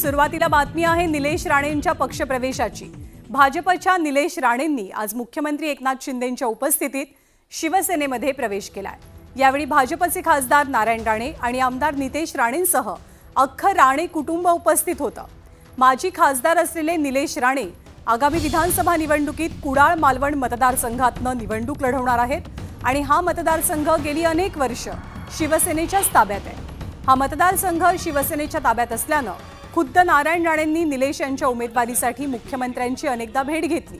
सुरुवातीला बातमी आहे निलेश राणेंच्या पक्षप्रवेशाची। भाजपच्या निलेश राणेंनी आज मुख्यमंत्री एकनाथ शिंदेंच्या उपस्थितीत शिवसेनेमध्ये प्रवेश केलाय। यावेळी भाजपचे खासदार नारायण राणे आणि आमदार नितेश राणेंसह अख्खं राणे कुटुंब उपस्थित होतं। माजी खासदार असलेले निलेश राणे आगामी विधानसभा निवडणुकीत कुडाळ मालवण मतदारसंघातनं निवडणूक लढवणार आहेत आणि हा मतदारसंघ गेली अनेक वर्ष शिवसेनेच्याच ताब्यात आहे। हा मतदारसंघ शिवसेनेच्या ताब्यात असल्यानं खुद्द नारायण राणेंनी निलेश यांच्या उमेदवारीसाठी मुख्यमंत्र्यांची अनेकदा भेट घेतली।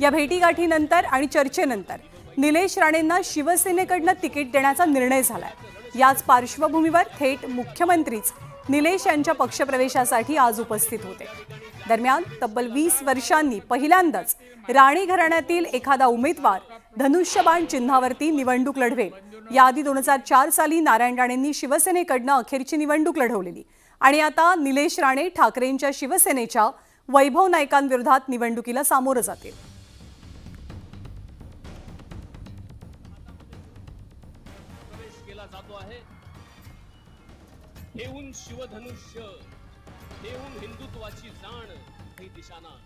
या भेटीगाठीनंतर आणि चर्चेनंतर निलेश राणेंना शिवसेनेकडनं तिकीट देण्याचा निर्णय झालाय। याच पार्श्वभूमीवर थेट मुख्यमंत्रीच निलेश यांच्या पक्षप्रवेशासाठी आज उपस्थित होते। दरम्यान तब्बल 20 वर्षांनी पहिल्यांदाच राणे घराण्यातील एखादा उमेदवार धनुष्यबाण चिन्हावरती निवडणूक लढवेल। याआधी 2004 साली नारायण राणेंनी शिवसेनेकडनं अखेरची निवडणूक लढवलेली आणि आता निलेश राणे ठाकरेंच्या शिवसेनेच्या वैभव नाईकांविरोधात निवडणुकीला सामोरं जातील। हेऊन शिवधनुष्य हेऊन हिंदुत्वाची जाण ही दिशाना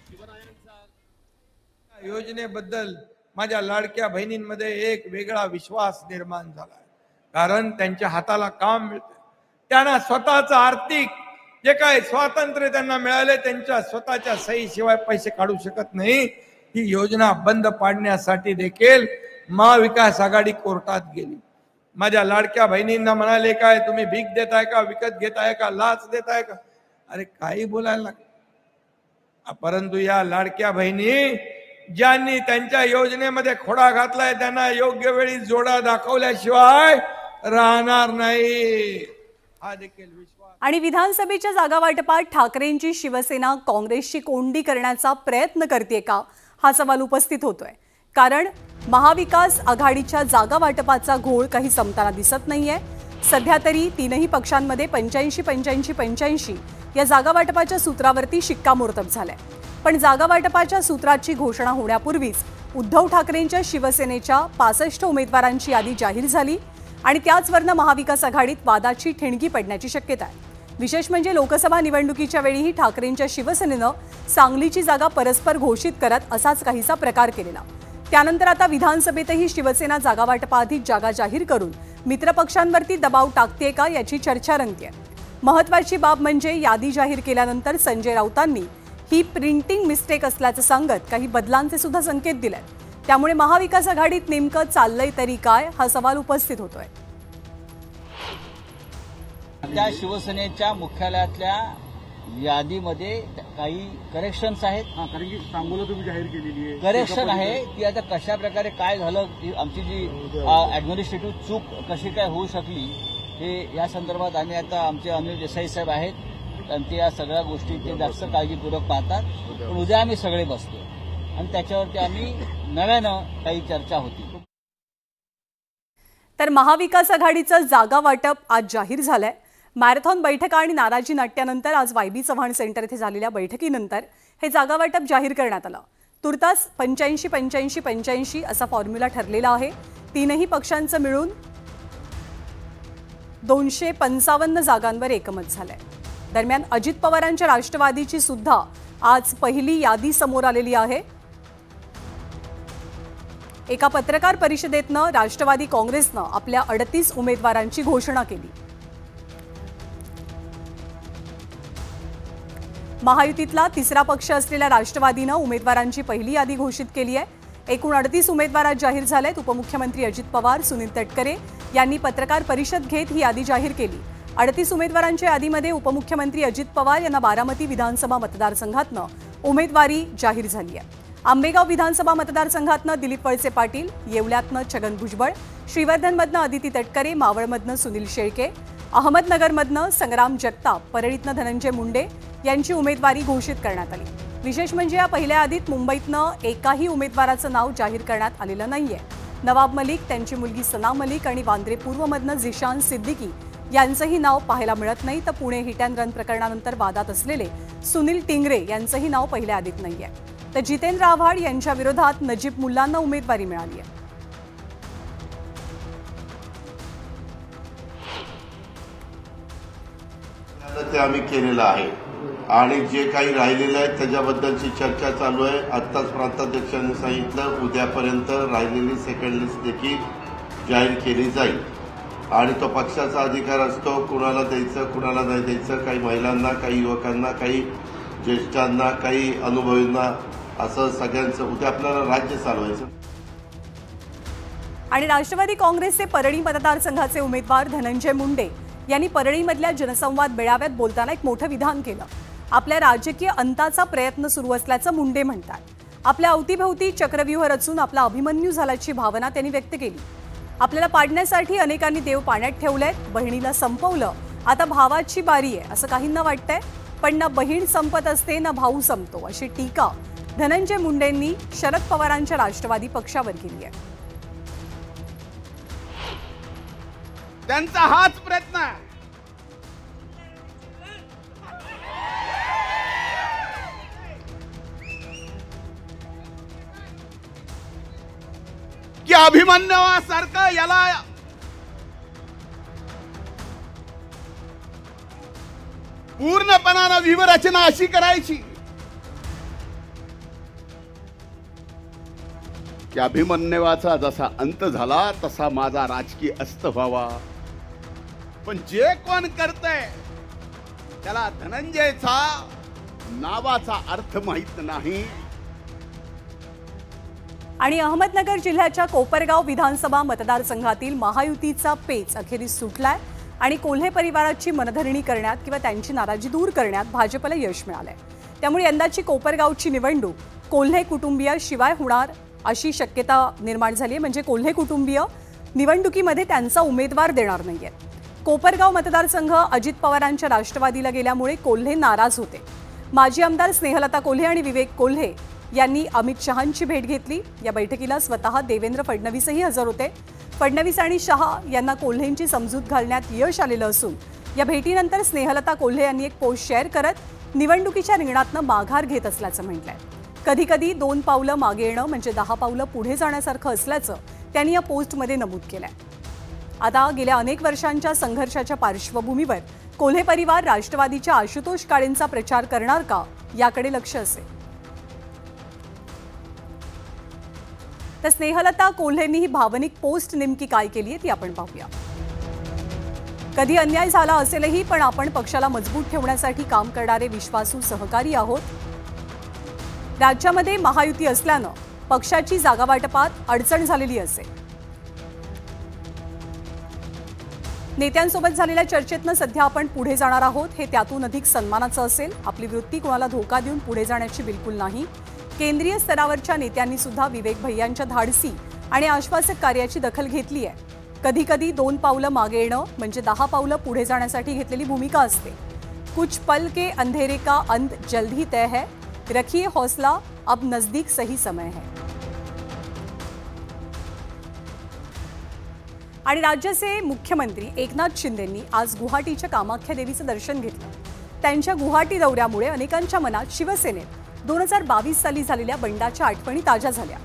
शिवरायांचा योजनेबद्दल माझ्या लाडक्या बहिणींमध्ये एक वेगळा विश्वास निर्माण झाला। कारण त्यांच्या हाताला काम मिळते, त्यांना स्वतःचं आर्थिक जे काय स्वातंत्र्य त्यांना मिळाले त्यांच्या स्वतःच्या सहीशिवाय पैसे काढू शकत नाही। ही योजना बंद पाडण्यासाठी देखील महाविकास आघाडी कोर्टात गेली। माझ्या लाडक्या बहिणींना म्हणाले काय तुम्ही भीक देताय का, विकत घेताय का, लाच देताय का? अरे काही बोलायला लागले। परंतु या लाडक्या बहिणी ज्यांनी त्यांच्या योजनेमध्ये खोडा घातलाय त्यांना योग्य वेळी जोडा दाखवल्याशिवाय राहणार नाही हा देखील विश्वास। आणि विधानसभेच्या जागा वाटपात ठाकरेंची शिवसेना काँग्रेसची कोंडी करण्याचा प्रयत्न करते का हा सवाल उपस्थित होतोय। कारण महाविकास आघाडीच्या जागा वाटपाचा घोळ काही संपताना दिसत नाहीये। सध्या तरी तीनही पक्षांमध्ये 85-85-85 या जागा वाटपाच्या सूत्रावरती शिक्कामोर्तब झालंय। पण जागा वाटपाच्या सूत्राची घोषणा होण्यापूर्वीच उद्धव ठाकरेंच्या शिवसेनेच्या 65 उमेदवारांची यादी जाहीर झाली आणि त्याचवरनं महाविकास आघाडीत वादाची ठिणगी पडण्याची शक्यता आहे। विशेष म्हणजे लोकसभा निवडणुकीच्या वेळीही ठाकरेंच्या शिवसेनेनं सांगलीची जागा परस्पर घोषित करत असाच काहीसा प्रकार केलेला। त्यानंतर आता विधानसभेतही शिवसेना जागा वाटपाआधी जागा जाहीर करून मित्रपक्षांवरती दबाव टाकते का याची चर्चा रंगतेय। महत्त्वाची बाब म्हणजे यादी जाहीर केल्यानंतर संजय राऊतांनी ही प्रिंटिंग मिस्टेक असल्याचं सांगत काही बदलांचे सुद्धा संकेत दिले। त्यामुळे महाविकास आघाडीत नेमकं चाललंय तरी काय हा सवाल उपस्थित होतोय। त्या शिवसेनेच्या मुख्यालयातल्या यादीमध्ये काही करेक्शन्स आहेत। कारण की सांगोला तुम्ही जाहीर केलेली आहे करेक्शन आहे ती आता कशा प्रकारे काय झालं, आमची जी ॲडमिनिस्ट्रेटिव्ह चूक कशी काय होऊ शकली हे या संदर्भात आम्ही आता आमचे अनिल देसाई साहेब आहेत आणि ते या सगळ्या गोष्टी ते जास्त काळजीपूर्वक पाहतात। पण उद्या आम्ही सगळे बसतो आणि त्याच्यावरती आम्ही नव्यानं काही चर्चा होती। तर महाविकास आघाडीचं जागा वाटप आज जाहीर झालंय। मॅरेथॉन बैठका आणि नाराजी नाट्यानंतर आज वायबी चव्हाण सेंटर येथे झालेल्या बैठकीनंतर हे जागा वाटप जाहीर करण्यात आलं। तुर्तास 85-85-85 असा फॉर्म्युला ठरलेला आहे। तीनही पक्षांचं मिळून 255 जागांवर एकमत झालंय। दरम्यान अजित पवारांच्या राष्ट्रवादीची सुद्धा आज पहिली यादी समोर आलेली आहे। एका पत्रकार परिषदेतनं राष्ट्रवादी काँग्रेसनं आपल्या 38 उमेदवारांची घोषणा केली। महायुतीतला तिसरा पक्ष असलेल्या राष्ट्रवादीनं उमेदवारांची पहिली यादी घोषित केली आहे। एकूण 38 उमेदवार जाहीर झालेत। उपमुख्यमंत्री अजित पवार, सुनील तटकरे यांनी पत्रकार परिषद घेत ही यादी जाहीर केली। 38 उमेदवारांच्या यादीमध्ये उपमुख्यमंत्री अजित पवार यांना बारामती विधानसभा मतदारसंघातनं उमेदवारी जाहीर झाली आहे। आंबेगाव विधानसभा मतदारसंघातनं दिलीप वळसे पाटील, येवल्यातनं छगन भुजबळ, श्रीवर्धनमधनं अदिती तटकरे, मावळमधनं सुनील शेळके, अहमदनगरमधनं संग्राम जगताप, परळीतनं धनंजय मुंडे यांची उमेदवारी घोषित करण्यात आली। विशेष म्हणजे या पहिल्या यादीत मुंबईतनं एकाही उमेदवाराचं नाव जाहीर करण्यात आलेलं नाहीये। नवाब मलिक, त्यांची मुलगी सना मलिक आणि वांद्रे पूर्वमधनं झिशान सिद्दीकी यांचंही नाव पाहायला मिळत नाही। तर पुणे हिट अँड रन प्रकरणानंतर वादात असलेले सुनील टिंगरे यांचंही नाव पहिल्या यादीत नाहीये। तर जितेंद्र आव्हाड यांच्या विरोधात नजीब मुल्लांना उमेदवारी मिळाली आहे। ते आम्ही केलेलं आहे आणि जे काही राहिलेलं आहे त्याच्याबद्दलची चर्चा चालू आहे. आत्ताच प्रांताध्यक्षांनी सांगितलं उद्यापर्यंत राहिलेली सेकंड लिस्ट देखील जाहीर केली जाईल आणि तो पक्षाचा अधिकार असतो कुणाला द्यायचं कुणाला नाही द्यायचं. काही महिलांना, काही युवकांना, काही ज्येष्ठांना, काही अनुभवींना, असं सगळ्यांचं उद्या आपल्याला राज्य चालवायचं. आणि राष्ट्रवादी काँग्रेसचे परळी मतदारसंघाचे उमेदवार धनंजय मुंडे यांनी परळीमधल्या जनसंवाद मेळाव्यात बोलताना एक मोठं विधान केलं. आपल्या राजकीय अंताचा प्रयत्न सुरू असल्याचं मुंडे म्हणतात. आपल्या अवतीभोवती चक्रव्यूह रचून आपला अभिमन्यू झाल्याची भावना त्यांनी व्यक्त केली. आपल्याला पाडण्यासाठी अनेकांनी देव पाण्यात ठेवलेत, बहिणीला संपवलं, आता भावाची बारी आहे असं काहींना वाटतंय. पण ना बहीण संपत असते ना भाऊ संपतो, अशी टीका धनंजय मुंडेंनी शरद पवारांच्या राष्ट्रवादी पक्षावर केली आहे. त्यांचा हाच प्रयत्न आहे की अभिमन्यूसारखं याला पूर्णपणानं व्यूहरचना अशी करायची की अभिमन्यूचा जसा अंत झाला तसा माझा राजकीय अस्त व्हावा. पण जे कोण करतंय त्याला धनंजयचा नावाचा अर्थ माहित नाही. आणि अहमदनगर जिल्ह्याच्या कोपरगाव विधानसभा मतदारसंघातील महायुतीचा पेच अखेरीस सुटलाय आणि कोल्हे परिवाराची मनधरणी करण्यात किंवा त्यांची नाराजी दूर करण्यात भाजपला यश मिळालंय. त्यामुळे यंदाची कोपरगावची निवडणूक कोल्हे कुटुंबीय शिवाय होणार अशी शक्यता निर्माण झाली. म्हणजे कोल्हे कुटुंबीय निवडणुकीमध्ये त्यांचा उमेदवार देणार नाहीये. कोपरगाव मतदारसंघ अजित पवारांच्या राष्ट्रवादीला गेल्यामुळे कोल्हे नाराज होते. माजी आमदार स्नेहलता कोल्हे आणि विवेक कोल्हे यांनी अमित शहांची भेट घेतली. या बैठकीला स्वतः देवेंद्र फडणवीसही हजर होते. फडणवीस आणि शहा यांना कोल्हेंची समजूत घालण्यात यश आलेलं असून या भेटीनंतर स्नेहलता कोल्हे यांनी एक पोस्ट शेअर करत निवडणुकीच्या रिंगणातनं माघार घेत असल्याचं म्हटलंय. कधी कधी 2 पावलं मागे येणं म्हणजे 10 पावलं पुढे जाण्यासारखं असल्याचं त्यांनी या पोस्टमध्ये नमूद केलंय. आता गेल्या अनेक वर्षांच्या संघर्षाच्या पार्श्वभूमीवर कोल्हे परिवार राष्ट्रवादीच्या आशुतोष काळेंचा प्रचार करणार का याकडे लक्ष असेल. तर स्नेहलता कोल्हेंनी ही भावनिक पोस्ट नेमकी काय केली आहे ती आपण पाहूया. कधी अन्याय झाला असेलही पण आपण पक्षाला मजबूत ठेवण्यासाठी काम करणारे विश्वासू सहकारी आहोत. राज्यामध्ये महायुती असल्यानं पक्षाची जागावाटपात अडचण झालेली असेल. नेत्यांसोबत झालेल्या चर्चेतनं सध्या आपण पुढे जाणार आहोत हे त्यातून अधिक सन्मानाचं असेल. आपली वृत्ती कोणाला धोका देऊन पुढे जाण्याची बिलकुल नाही. केंद्रीय स्तरावरच्या नेत्यांनी सुद्धा विवेक भैयांच्या धाडसी आणि आश्वासक कार्याची दखल घेतली आहे. कधी कधी 2 पावलं मागे येणं म्हणजे 10 पावलं पुढे जाण्यासाठी घेतलेली भूमिका असते. कुछ पल के अंधेरे का अंत जल्द ही तय है, रखिए हौसला, अब नजदीक सही समय है. आणि राज्याचे मुख्यमंत्री एकनाथ शिंदेंनी आज गुवाहाटीच्या कामाख्या देवीचं दर्शन घेतलं. त्यांच्या गुवाहाटी दौऱ्यामुळे अनेकांच्या मनात शिवसेनेत 2022 साली झालेल्या बंडाच्या आठवणी ताज्या झाल्या.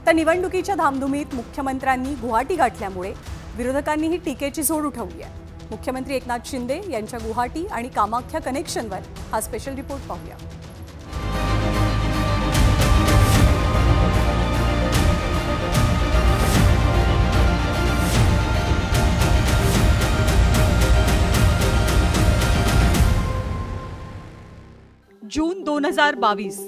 तर निवडणुकीच्या धामधुमीत मुख्यमंत्र्यांनी गुवाहाटी गाठल्यामुळे विरोधकांनीही टीकेची झोड उठवली आहे. मुख्यमंत्री एकनाथ शिंदे यांच्या गुवाहाटी आणि कामाख्या कनेक्शनवर हा स्पेशल रिपोर्ट पाहूया. जून 2022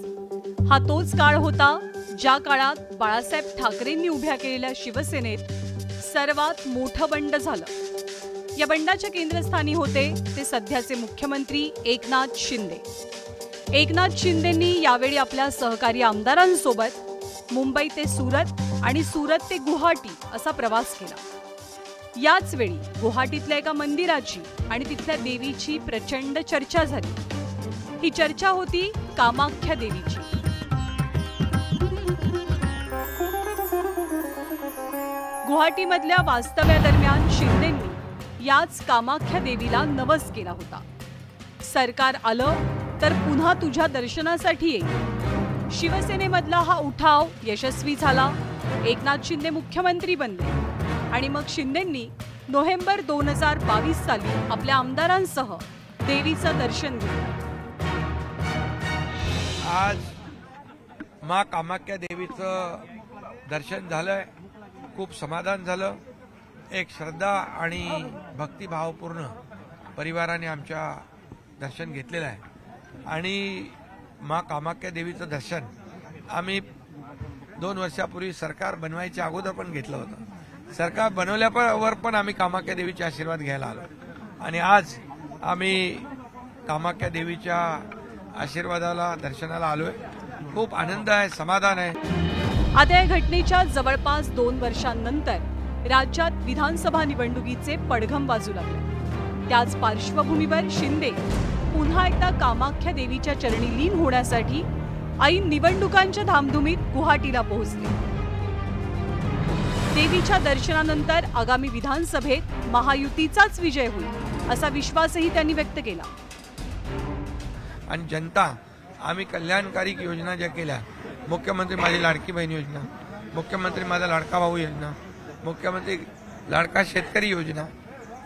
हा तोच काळ होता ज्या काळात बाळासाहेब ठाकरेंनी उभ्या केलेल्या शिवसेनेत सर्वात मोठं बंड झालं. या बंडाच्या केंद्रस्थानी होते ते सध्याचे मुख्यमंत्री एकनाथ शिंदे. एकनाथ शिंदेंनी यावेळी आपल्या सहकारी आमदारांसोबत मुंबई ते सुरत आणि सुरत ते गुवाहाटी असा प्रवास केला. याच वेळी गुवाहाटीतल्या एका मंदिराची आणि तिथल्या देवीची प्रचंड चर्चा झाली. ही चर्चा होती कामाख्या देवीची. गुवाहाटीमधल्या वास्तव्यादरम्यान शिंदेंनी याच कामाख्या देवीला नवस केला होता. सरकार आलं तर पुन्हा तुझ्या दर्शनासाठी येईल. शिवसेनेमधला हा उठाव यशस्वी झाला. एकनाथ शिंदे मुख्यमंत्री बनले आणि मग शिंदेंनी नोव्हेंबर 2022 साली आपल्या आमदारांसह देवीचं दर्शन घेतलं। आज माँ कामाख्या देवीचं दर्शन झालंय, खूप समाधान झालं। एक श्रद्धा आणि भक्तिभावपूर्ण परिवाराने आमच्या दर्शन घेतलेलं आहे आणि माँ कामाख्या देवीचं दर्शन आम्ही 2 वर्षापूर्वी सरकार बनवायच्या अगोदर पण घेतलं होतं। सरकार बनवल्यावर पण आम्ही कामाख्या देवीचे आशीर्वाद घ्यायला आलो आणि आज आम्ही कामाख्या देवीच्या आशीर्वादाला दर्शनाला आलोय। खूप आनंद आहे, समाधान आहे। आता या घटनेच्या जवळपास 2 वर्षांनंतर राज्यात विधानसभा निवडणुकीचे पडघम वाजू लागले। त्याच पार्श्वभूमीवर शिंदे पुन्हा एकदा कामाख्या देवीच्या चरणी लीन होण्यासाठी ऐन निवडणुकांच्या धामधुमीत गुवाहाटीला पोहोचले। देवीच्या दर्शनानंतर आगामी विधानसभेत महायुतीचाच विजय होईल असा विश्वासही त्यांनी व्यक्त केला। आणि जनता आम्ही कल्याणकारी योजना ज्या केल्या, मुख्यमंत्री माझी लाडकी बहीण योजना, मुख्यमंत्री माझा लाडका भाऊ योजना, मुख्यमंत्री लाडका शेतकरी योजना,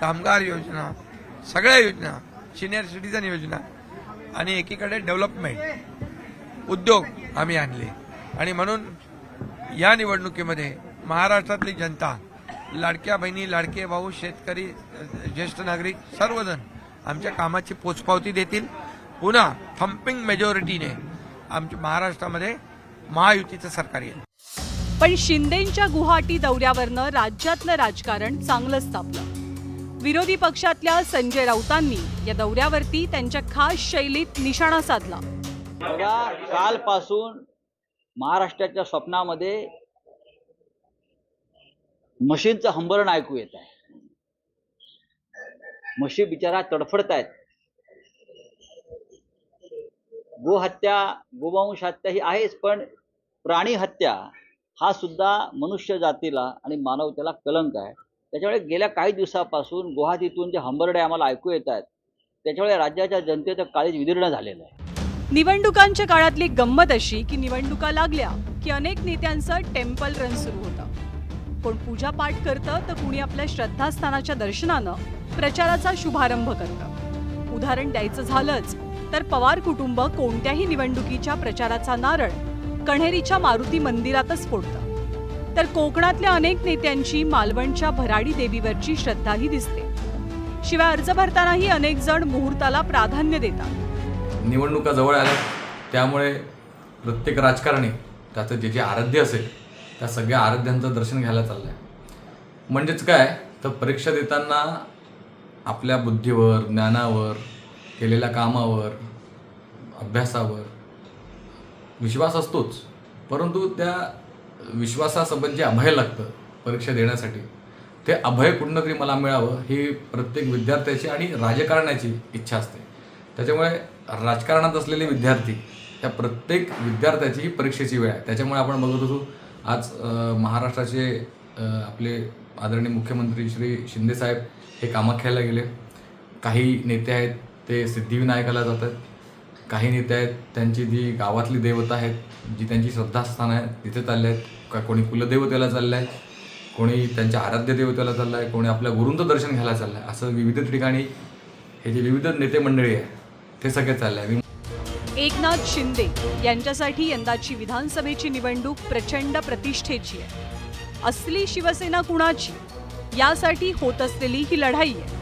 कामगार योजना, सगळ्या योजना, सिनियर सिटीजन योजना आणि एकीकडे डेव्हलपमेंट उद्योग आम्ही आणले आणि म्हणून या निवडणुकीमध्ये महाराष्ट्रातली जनता, लाडक्या बहिणी, लाडके भाऊ, शेतकरी, ज्येष्ठ नागरिक सर्वजण आमच्या कामाची पोचपावती देतील। पुन्हा थम्पिंग मेजॉरिटीने आमच्या महाराष्ट्रामध्ये महायुतीचं सरकार येईल। पण शिंदेंच्या गुवाहाटी दौऱ्यावरनं राज्यातलं राजकारण चांगलंच तापलं। विरोधी पक्षातल्या संजय राऊतांनी या दौऱ्यावरती त्यांच्या खास शैलीत निशाणा साधला। कालपासून महाराष्ट्राच्या स्वप्नामध्ये म्हशींचं हंबरण ऐकू येत आहे। म्हशी बिचारा तडफडत आहेत। गोहत्या, गोवंश हत्या ही आहेच, पण प्राणी हत्या हा सुद्धा मनुष्य जातीला आणि मानवतेला कलंक आहे। त्याच्यामुळे गेल्या काही दिवसापासून गुवाहाटीतून जे हंबरडे आम्हाला ऐकू येत आहेत त्याच्यामुळे राज्याच्या जनतेचं काळीज विदीर्ण झालेलं आहे। निवडणुकांच्या काळातली गंमत अशी की निवडणुका लागल्या की अनेक नेत्यांचं टेम्पल रन सुरू होतं। कोण पूजा पाठ करतं तर कुणी आपल्या श्रद्धास्थानाच्या दर्शनानं प्रचाराचा शुभारंभ करतं। उदाहरण द्यायचं झालंच तर पवार कुटुंब कोणत्याही निवडणुकीच्या प्रचाराचा नारळ कण्हेरीच्या मारुती मंदिरातच फोडतं, तर कोकणातल्या अनेक नेत्यांची मालवणच्या भराडी देवीवरची श्रद्धाही दिसते। शिवाय अर्ज भरतानाही अनेक जण मुहूर्ताला प्राधान्य देतात। निवडणुका जवळ आल्या त्यामुळे प्रत्येक राजकारणी त्याचं जे जे आराध्य असेल त्या सगळ्या आराध्यांचं दर्शन घ्यायला चाललंय। म्हणजेच काय तर परीक्षा देताना आपल्या बुद्धीवर, ज्ञानावर, केलेल्या कामावर, अभ्यासावर विश्वास असतोच, परंतु त्या विश्वासासोबत जे अभय लागतं परीक्षा देण्यासाठी ते अभय कुठनं तरी मला मिळावं ही प्रत्येक विद्यार्थ्याची आणि राजकारण्याची इच्छा असते। त्याच्यामुळे राजकारणात असलेले विद्यार्थी त्या प्रत्येक विद्यार्थ्याची ही परीक्षेची वेळ आहे। त्याच्यामुळे आपण बघत होतो आज महाराष्ट्राचे आपले आदरणीय मुख्यमंत्री श्री शिंदे साहेब हे कामाख्याला गेले। काही नेते आहेत ते सिद्धिविनायकाला जातात, काही नेते आहेत त्यांची जी गावातली देवता आहेत, जी त्यांची श्रद्धास्थान आहे तिथे चालले आहेत। कोणी कुलदेवतेला चाललं आहे, कोणी त्यांच्या आराध्य देवतेला चाललं आहे, कोणी आपल्या गुरूंचं दर्शन घ्यायला चाललं आहे। असं विविध ठिकाणी हे जे विविध नेते मंडळी आहे ते सगळे चालले आहे। एकनाथ शिंदे यांच्यासाठी यंदाची विधानसभेची निवडणूक प्रचंड प्रतिष्ठेची आहे। असली शिवसेना कुणाची यासाठी होत असलेली ही लढाई आहे।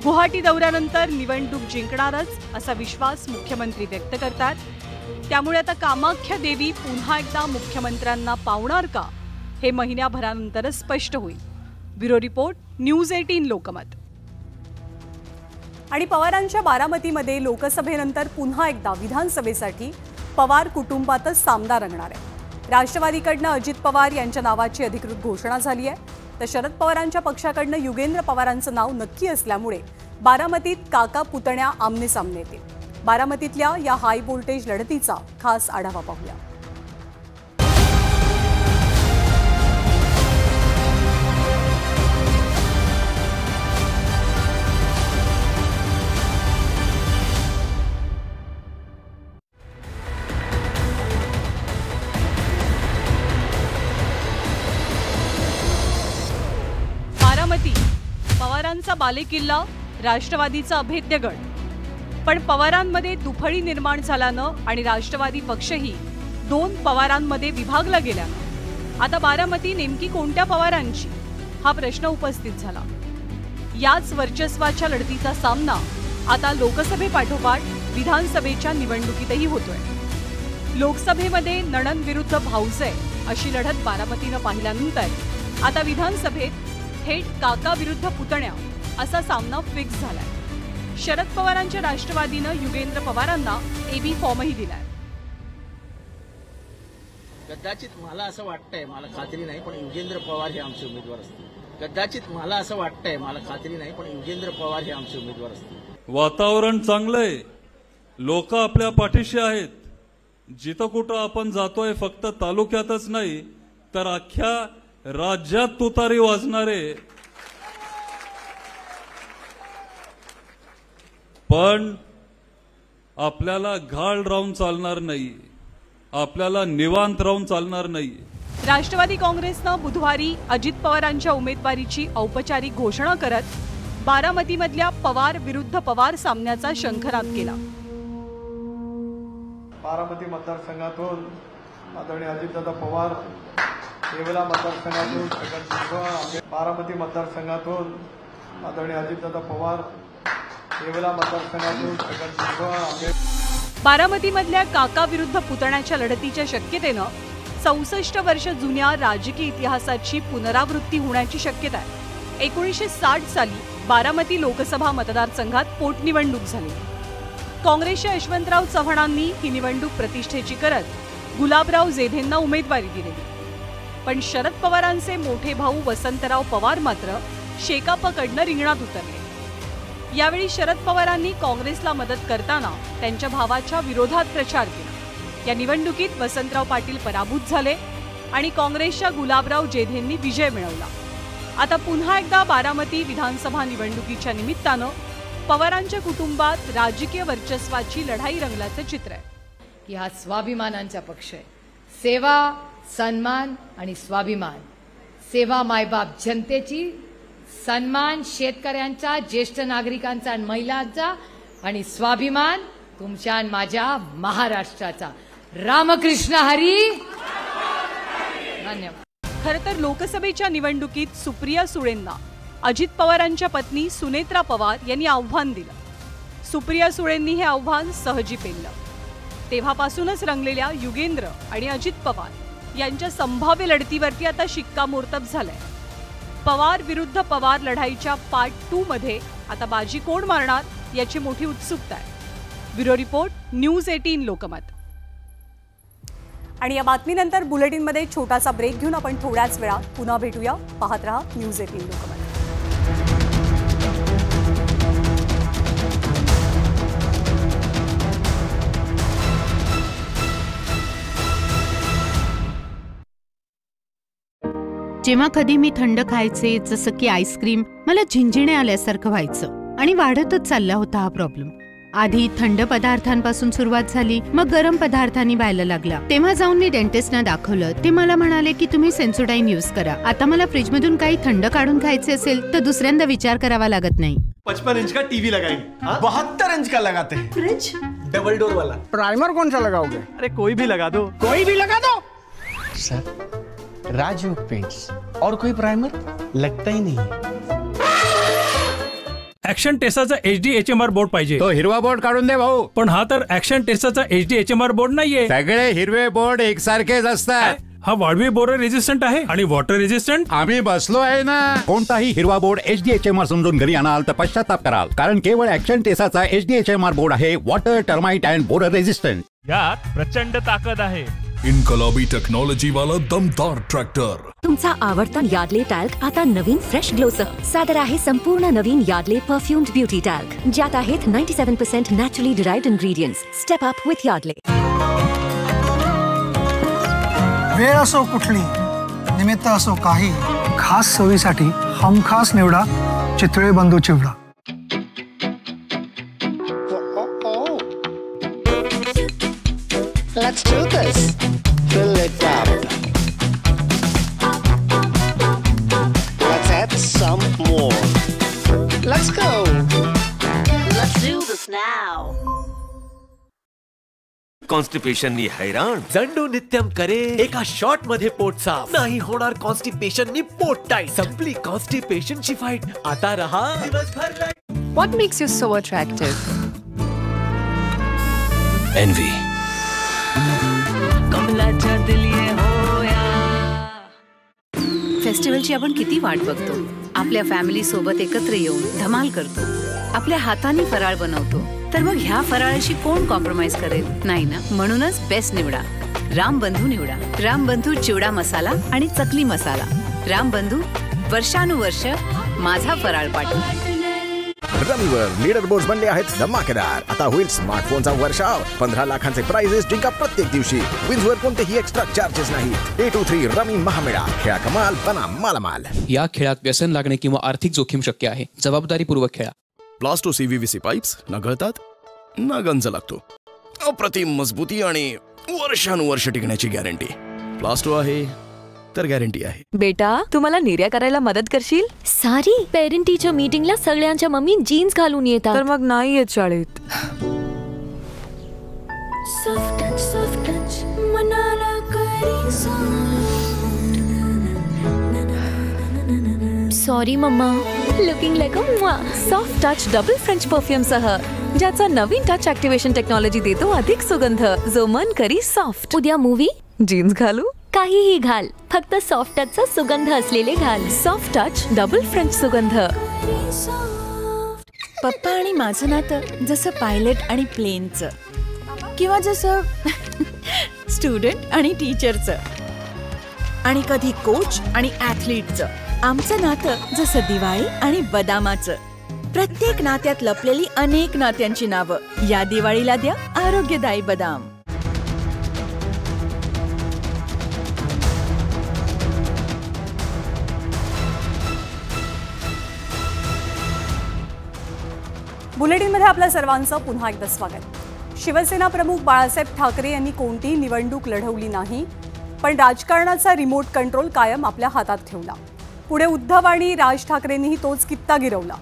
गुवाहाटी दौऱ्यानंतर निवडणूक जिंकणारच असा विश्वास मुख्यमंत्री व्यक्त करतात। त्यामुळे आता कामाख्या देवी पुन्हा एकदा मुख्यमंत्र्यांना पावणार का हे महिन्याभरानंतरच स्पष्ट होईल। Bureau report, news 18 Lokmat. आणि पवारांच्या बारामतीमध्ये लोकसभेनंतर पुन्हा एकदा विधानसभेसाठी पवार कुटुंबातच सामना रंगणार आहे। राष्ट्रवादीकडनं अजित पवार यांच्या नावाची अधिकृत घोषणा झाली आहे, तर शरद पवारांच्या पक्षाकडनं युगेंद्र पवारांचं नाव नक्की असल्यामुळे बारामतीत काका पुतण्या आमने सामने येतील। बारामतीतल्या या हाय व्होल्टेज लढतीचा खास आढावा पाहूया। बारामती पवारांचा बालेकिल्ला, राष्ट्रवादीचा अभेद्य गड। पण पवारांमध्ये दुफळी निर्माण झाल्यानं आणि राष्ट्रवादी पक्षही 2 पवारांमध्ये विभागला गेल्यानं आता बारामती नेमकी कोणत्या पवारांची हा प्रश्न उपस्थित झाला. याच वर्चस्वाच्या लढतीचा सामना आता लोकसभेपाठोपाठ विधानसभेच्या निवडणुकीतही होतोय. लोकसभेमध्ये नणंद विरुद्ध भाऊजे अशी लढत बारामतीनं पाहिल्यानंतर आता विधानसभेत थेट काका विरुद्ध पुतण्या असा सामना फिक्स झालाय. शरद पवारांच्या राष्ट्रवादीनं युगेंद्र पवारांना एबी फॉर्मही दिलाय. कदाचित मला असं वाटतंय, मला खात्री नाही, पण युगेंद्र पवार हे आमचे उमेदवार असतील. कदाचित मला असं वाटतंय, मला खात्री नाही, पण युगेंद्र पवार हे आमचे उमेदवार असतील. वातावरण चांगलंय, लोक आपल्या पाठीशी आहेत. जिथं कुठं आपण जातोय फक्त तालुक्यातच नाही तर अख्ख्या राज्यात तुतारी वाजणारे. पण आपल्याला घाळ राहून चालणार नाही, आपल्याला निवांत राहून चालणार नाही. राष्ट्रवादी काँग्रेसनं बुधवारी अजित पवारांच्या उमेदवारीची औपचारिक घोषणा करत बारामतीमधल्या पवार विरुद्ध पवार सामन्याचा शंखनाद केला. बारामती मतदारसंघातून आदरणीय अजितदादा पवार, येवला मतदारसंघातून बारामती मतदारसंघातून आदरणीय अजितदादा पवार, येवला मतदारसंघातून बारामतीमधल्या काका विरुद्ध पुतण्याच्या लढतीच्या शक्यतेनं 64 वर्ष जुन्या राजकीय इतिहासाची पुनरावृत्ती होण्याची शक्यता आहे. 1960 साली बारामती लोकसभा मतदारसंघात पोटनिवडणूक झाली. काँग्रेसच्या यशवंतराव चव्हाणांनी ही निवडणूक प्रतिष्ठेची करत गुलाबराव जेधेंना उमेदवारी दिलेली. पण शरद पवारांचे मोठे भाऊ वसंतराव पवार मात्र शेकापकडनं रिंगणात उतरले. यावेळी शरद पवारांनी काँग्रेसला मदत करताना त्यांच्या भावाच्या विरोधात प्रचार केला. या निवडणुकीत वसंतराव पाटील पराभूत झाले आणि काँग्रेसच्या गुलाबराव जेधेंनी विजय मिळवला. आता पुन्हा एकदा बारामती विधानसभा निवडणुकीच्या निमित्तानं पवारांच्या कुटुंबात राजकीय वर्चस्वाची लढाई रंगल्याचं चित्र आहे. की हा स्वाभिमानांचा पक्ष आहे. सेवा, सन्मान आणि स्वाभिमान. सेवा मायबाप जनतेची, सन्मान शेतकऱ्यांचा, ज्येष्ठ नागरिकांचा आणि महिलांचा, आणि स्वाभिमान तुमच्या आणि माझ्या महाराष्ट्राचा. रामकृष्ण हरी. धन्यवाद. खरं तर लोकसभेच्या निवडणुकीत सुप्रिया सुळेंना अजित पवारांच्या पत्नी सुनेत्रा पवार यांनी आव्हान दिलं. सुप्रिया सुळेंनी हे आव्हान सहजी पेललं. तेव्हापासूनच रंगलेल्या युगेंद्र आणि अजित पवार यांच्या संभाव्य लढतीवरती आता शिक्कामोर्तब झालंय. पवार विरुद्ध पवार लढाईच्या पार्ट 2 मध्ये आता बाजी कोण मारणार याची मोठी उत्सुकता आहे. Bureau report, news 18 Lokmat. आणि या बातमीनंतर बुलेटिनमध्ये छोटासा ब्रेक घेऊन आपण थोड्याच वेळात पुन्हा भेटूया. पाहत रहा न्यूज 18 लोकमत. जेव्हा कधी मी थंड खायचे, जसं की आईस्क्रीम, मला झिंजिणे आल्यासारखं व्हायचं आणि वाढतच चालला होता हा प्रॉब्लेम. आधी थंड पदार्थांपासून सुरुवात झाली, मग गरम पदार्थांनी व्हायला लागला. तेव्हा जाऊन मी डेंटिस्टना दाखवलं. ते मला म्हणाले की तुम्ही सेन्सोडाईन यूज करा. आता मला फ्रीजमधून काही थंड काढून खायचे असेल तर दुसऱ्यांदा विचार करावा लागत नाही. 55 इंच का टीवी लगाएंगे, 72 इंच का लगाते हैं. फ्रिज डबल डोर वाला. प्राइमर कौन सा लगाओगे? अरे कोई भी लगा दो. कोई भी लगा दो. सर, राजू पेंट्स और कोई प्राइमर लगता ही नहीं. ऍक्शन टेस्टाचा HDHMR बोर्ड पाहिजे. तो हिरवा बोर्ड काढून दे भाऊ. पण हा तर ऍक्शन टेस्टाचा HDHMR बोर्ड नाहीये. सगळे हिरवे बोर्ड एकसारखेच असतात. हा वाळवी बोर रेजिस्टंट आहे आणि वॉटर रेजिस्टंट. आम्ही बसलो आहे ना. कोणताही हिरवा बोर्ड HDHMR समजून घरी आणाल तर पश्चाताप कराल, कारण केवळ ऍक्शन टेस्टाचा HDHMR बोर्ड आहे water, termite and borer resistant. यात प्रचंड ताकद आहे. इनकलाबी टेक्नॉलॉजी वाला दमदार ट्रॅक्टर. तुमचा आवडता यार्डले टॅल्क आता नवीन फ्रेश ग्लोसह सादर आहे. संपूर्ण नवीन यार्डले परफ्युम्ड ब्युटी टॅल्क, ज्यात आहेत 97% naturally derived ingredients. Step up with Yardley. वेळ असो कुठली, निमित्त असो काही, खास सवयीसाठी हमखास निवडा चितळे बंधू चिवडा. Let's do this. Fill it up. Let's add some more. Let's go. Let's do this now. कॉन्स्टिपेशननी हैराण जंडू नित्यम करे एका शॉट मध्ये पोट साफ नाही होणार कॉन्स्टिपेशननी पोट टाईट संपली कॉन्स्टिपेशनची फाईट आता रहा दिवसभर What makes you so attractive? एनवी कमलाच्या दिली होया. फेस्टिवलची आपण किती वाट बघतो. आपल्या फॅमिली सोबत एकत्र येऊन धमाल करतो. आपल्या हाताने फराळ बनवतो. तर मग ह्या फराळाशी कोण कॉम्प्रोमाइज करेल? नाही ना. म्हणूनच बेस्ट निवडा. रामबंधू निवडा. रामबंधू चिवडा मसाला आणि चकली मसाला. रामबंधू वर्षानुवर्ष माझा फराळ पाठव. रमीवर लीडर बोर्ड बनले आहेत धमाकेदार. आता होईल स्मार्टफोनचा वर्षाव. 15 लाखांचे प्राइजेस जिंका प्रत्येक दिवशी. विंजवर कोणतेही एक्स्ट्रा चार्जेस नाही. 823 रमी महामेळा. खेळा कमाल बना मालामाल. या खेळात व्यसन लागणे किंवा आर्थिक जोखीम शक्य आहे. जबाबदारीपूर्वक खेळा. प्लास्टो CVVC पाईप्स न गळतात न गंज लागतो. अप्रतिम मजबूती आणि वर्षानुवर्ष टिकण्याची गॅरंटी. प्लास्टो आहे तर गॅरंटी आहे. बेटा तू मला निर्या करायला मदत करशील? सारी पेरेंट टीचर मीटिंगला सगळ्यांच्या मम्मी जीन्स घालून येतात. तर मग नाही येत शाळेत. Sorry mamma. Looking like a soft touch double French perfume सह ज्याचा नवीन टच ऍक्टिव्हेशन टेक्नॉलॉजी देतो अधिक सुगंध जो मन करी सॉफ्ट. उद्या मूवी जीन्स घालू? काहीही घाल फक्त सॉफ्ट टचचा सुगंध असलेले घाल. सॉफ्ट टच डबल फ्रेंच सुगंध. पप्पा आणि माझं नातं जसं पायलट आणि प्लेनचं किंवा जसं स्टुडंट आणि टीचरचं आणि कधी कोच आणि ॲथलीटचं. आमचं नातं जसं दिवाळी आणि बदामाचं. प्रत्येक नात्यात लपलेली अनेक नात्यांची नावं. या दिवाळीला द्या आरोग्यदायी बदाम. बुलेटिनमध्ये आपल्या सर्वांचं पुन्हा एकदा स्वागत. शिवसेना प्रमुख बाळासाहेब ठाकरे यांनी कोणतीही निवडणूक लढवली नाही, पण राजकारणाचा रिमोट कंट्रोल कायम आपल्या हातात ठेवला. पुढे उद्धव आणि राज ठाकरेंनीही तोच कित्ता गिरवला.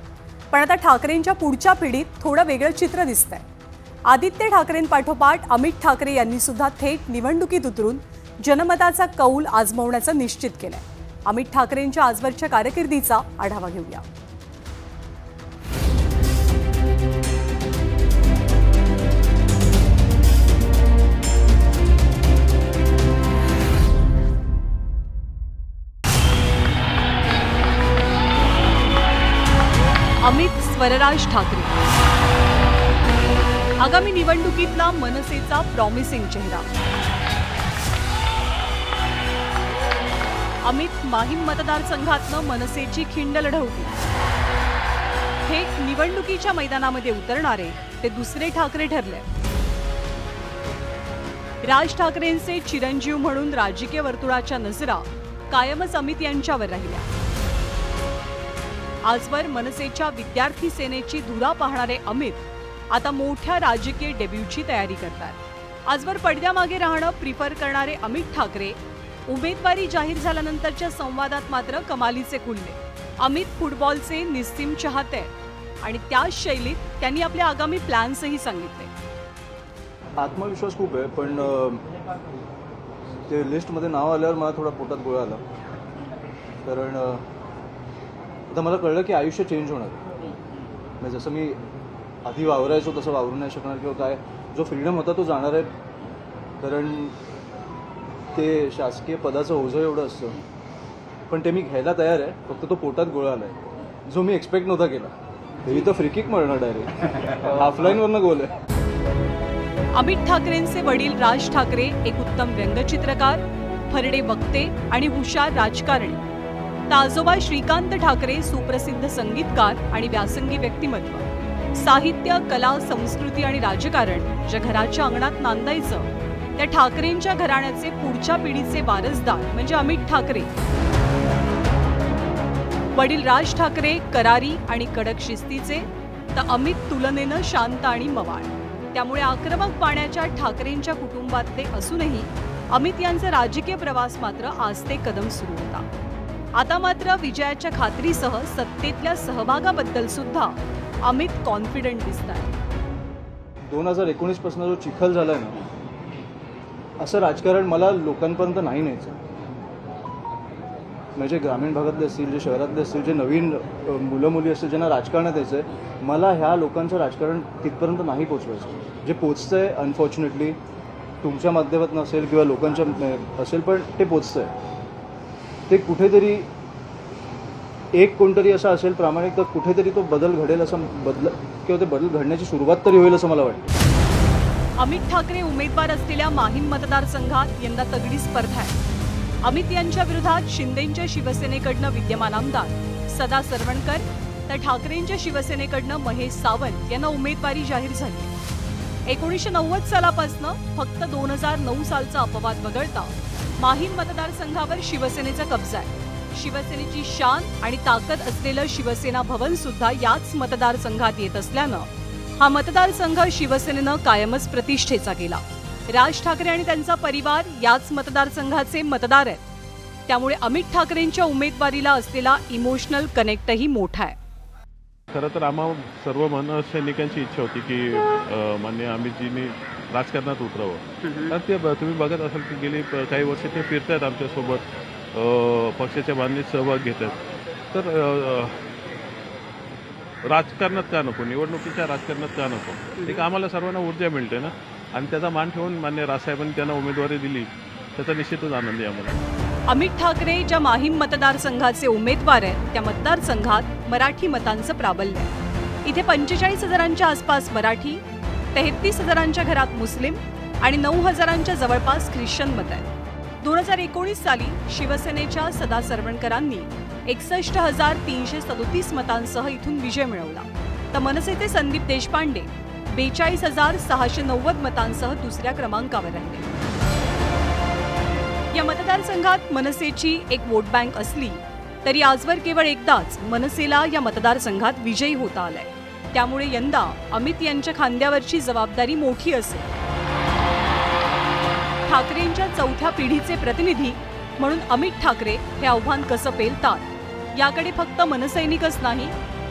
पण आता ठाकरेंच्या पुढच्या पिढीत थोडं वेगळं चित्र दिसतंय. आदित्य ठाकरेंपाठोपाठ अमित ठाकरे यांनी सुद्धा थेट निवडणुकीत उतरून जनमताचा कौल आजमावण्याचं निश्चित केलंय. अमित ठाकरेंच्या आजवरच्या कारकिर्दीचा आढावा घेऊया. अमित स्वरराज ठाकरे आगामी निवडणुकीतला मनसेचा प्रॉमिसिंग चेहरा. अमित माहीम मतदारसंघातनं मनसेची खिंड लढवतील. थेट निवडणुकीच्या मैदानामध्ये उतरणारे ते दुसरे ठाकरे ठरले. राज ठाकरेंचे चिरंजीव म्हणून राजकीय वर्तुळाच्या नजरा कायमच अमित यांच्यावर राहिल्या. आजवर मनसेच्या विद्यार्थी सेनेची धुरा पाहणारे अमित आता मोठ्या राजकीय डेब्यूची तयारी करतात. आजवर पडद्यामागे राहणं प्रिफर करणारे अमित ठाकरे उमेदवारी जाहीर झाल्यानंतरच्या संवादात मात्र कमालीचे खुलले. अमित फुटबॉलचे निस्सीम चाहते आणि त्याच शैलीत त्यांनी आपले आगामी प्लॅन्सही सांगितले. आत्मविश्वास खूप आहे, पण ते लिस्टमध्ये नाव आल्यावर मला थोडा पोटात गोळा आला. कारण आता मला कळलं की आयुष्य चेंज होणार. म्हणजे जसं मी आधी वावरायचो तसं वावरू नाही शकणार किंवा काय जो फ्रीडम होता तो जाणार आहे. कारण ते शासकीय पदाचं ओझं एवढं असतं, पण ते मी घ्यायला तयार आहे. फक्त तो पोटात गोळा आला आहे जो मी एक्सपेक्ट नव्हता केला. तेही तर फ्री किक मारणार डायरेक्ट हाफलाईनवरनं गोल आहे. अमित ठाकरेंचे वडील राज ठाकरे एक उत्तम व्यंगचित्रकार, फरडे वक्ते आणि हुशार राजकारणी. आजोबा श्रीकांत ठाकरे सुप्रसिद्ध संगीतकार आणि व्यासंगी व्यक्तिमत्व. साहित्य, कला, संस्कृती आणि राजकारण ज्या घराच्या अंगणात नांदायचं त्या ठाकरेंच्या घराण्याचे पुढच्या पिढीचे वारसदार म्हणजे अमित ठाकरे. वडील राज ठाकरे करारी आणि कडक शिस्तीचे, तर अमित तुलनेनं शांत आणि मवाळ. त्यामुळे आक्रमक पाण्याच्या ठाकरेंच्या कुटुंबातले असूनही अमित यांचा राजकीय प्रवास मात्र आज ते कदम सुरू होता. आता मात्र विजयाच्या खात्रीसह सत्तेतल्या सहभागाबद्दल सुद्धा अमित कॉन्फिडंट दिसतात. 2019 पासून जो चिखल झालाय ना असं राजकारण मला लोकांपर्यंत नाही न्यायचं. म्हणजे ग्रामीण भागातले असतील, जे शहरातले असतील, जे नवीन मुलं मुली असतील ज्यांना राजकारणात यायचं आहे, मला ह्या लोकांचं राजकारण तिथपर्यंत नाही पोचवायचं. जे पोचतं आहे अनफॉर्च्युनेटली तुमच्या माध्यमातून असेल किंवा लोकांच्या असेल, पण ते पोचतं आहे. ते कुठेतरी एक कोणतरी असा असेल प्रामाणिक तर कुठेतरी तो बदल घडेल, असं किंवा ते बदल घडण्याची सुरुवात तरी होईल असं मला वाटतं. अमित ठाकरे उमेदवार असलेल्या माहीम मतदारसंघात यंदा तगडी स्पर्धा आहे. अमित यांच्या विरोधात शिंदेंच्या शिवसेनेकडनं विद्यमान आमदार सदा सरवणकर तर ठाकरेंच्या शिवसेनेकडनं महेश सावंत यांना उमेदवारी जाहीर झाली. 1990 सालापासून फक्त 2009 सालचा अपवाद वगळता माहीम मतदारसंघावर शिवसेनेचा कब्जा आहे. शिवसेनेची शान आणि ताकद असलेलं शिवसेना भवन सुद्धा याच मतदारसंघात येत असल्यानं हा मतदारसंघ शिवसेनेनं कायमच प्रतिष्ठेचा केला. राज ठाकरे आणि त्यांचा परिवार याच मतदारसंघाचे मतदार आहेत. त्यामुळे अमित ठाकरेंच्या उमेदवारीला असलेला इमोशनल कनेक्टही मोठा आहे. खरं तर आम्हा सर्व मनसैनिकांची इच्छा होती की माननीय अमितजींनी राजकारणात उतरावं. तर ते तुम्ही बघत असाल की गेली काही वर्ष ते फिरतात आमच्यासोबत, पक्षाच्या बांधणीत सहभाग घेतात. तर राजकारणात का नको, निवडणुकीच्या राजकारणात का नको, एक आम्हाला सर्वांना ऊर्जा मिळते ना. आणि त्याचा मान ठेवून मान्य राजसाहेबांनी त्यांना उमेदवारी दिली, त्याचा निश्चितच आनंद आहे आम्हाला. अमित ठाकरे ज्या माहीम मतदारसंघाचे उमेदवार आहेत त्या मतदारसंघात मराठी मतांचं प्राबल्य आहे. इथे 45,000च्या आसपास मराठी, 33,000च्या घरात मुस्लिम आणि 9,000च्या जवळपास ख्रिश्चन मत आहेत. 2019 साली शिवसेनेच्या सदा सरवणकरांनी 61,337 मतांसह इथून विजय मिळवला. तर मनसेचे संदीप देशपांडे 42,690 मतांसह दुसऱ्या क्रमांकावर राहिले. या मतदारसंघात मनसेची एक वोट बँक असली तरी आजवर केवळ एकदाच मनसेला या मतदारसंघात विजयी होता आलाय. त्यामुळे यंदा अमित यांच्या खांद्यावरची जबाबदारी मोठी असेल. ठाकरेंच्या चौथ्या पिढीचे प्रतिनिधी म्हणून अमित ठाकरे हे आव्हान कसं पेलतात याकडे फक्त मनसैनिकच नाही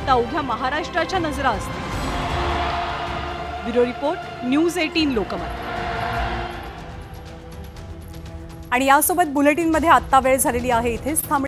तर अवघ्या महाराष्ट्राच्या नजरा असतील. Bureau report, news 18 Lokmat. आणि यासोबत बुलेटिनमध्ये आत्ता वेळ झालेली आहे. इथेच थांबणे.